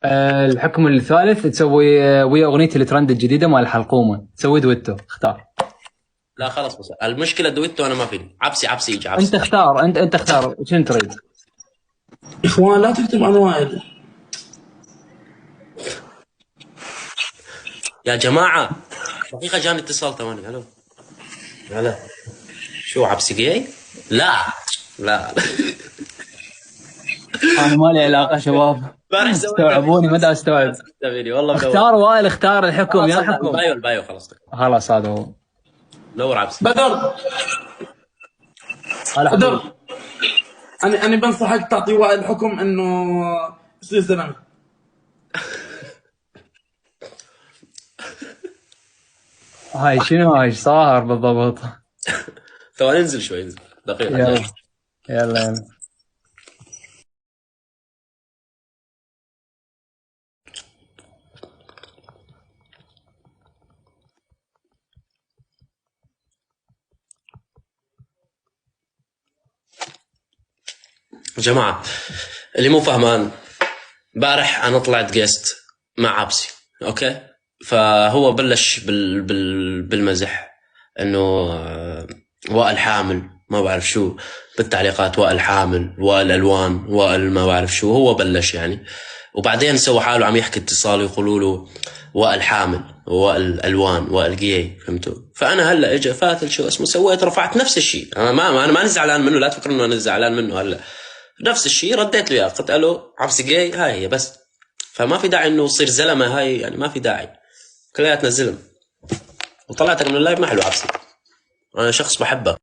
الحكم الثالث تسوي ويا اغنيتي الترند الجديده مال الحلقومه، تسوي دويتو. اختار. لا خلاص، بس المشكله دويتو انا ما فيني. عبسي يجي انت عبسي. اختار، انت اختار شنو تريد. اخوان لا تكتب عن وائل. يا جماعه دقيقه، جاني اتصال ثواني. الو. هلا. شو عبسي جاي؟ لا. لا. انا ما لي علاقه شباب. امبارح سويتها استوعبوني فيديو ما دا بس استوعب. الناس تستهبلي والله مدور. اختار وائل، اختار الحكم خلاص يا هذا حكم. البايو خلاص. خلاص هذا هو. دور عبسي. بدر، هلا حبيبي. بدر، انا بنصحك تعطي وائل حكم انه يصير زلمه. هاي شنو، هاي صار بالضبط. ثواني انزل شوي، انزل دقيقه يلا جاي. يلا. يا جماعه اللي مو فهمان، امبارح انا طلعت جيست مع عبسي، اوكي. فهو بلش بالمزح انه وائل حامل ما بعرف شو، بالتعليقات وائل حامل، وائل الوان، وائل ما بعرف شو، هو بلش يعني. وبعدين سوى حاله عم يحكي اتصال يقولوا له وائل حامل، وائل الوان، وائل جاي، فهمتوا؟ فانا هلا اجى فاتل شو اسمه، سويت رفعت نفس الشيء. انا ماني زعلان منه، لا تفكر انه انا زعلان منه هلا. نفس الشيء رديت له اياه، قلت له عبسي جاي، هاي هي بس. فما في داعي انه يصير زلمه، هاي يعني ما في داعي، كلياتنا زلم. وطلعتك من اللايف ما حلو عبسي، انا شخص بحبك.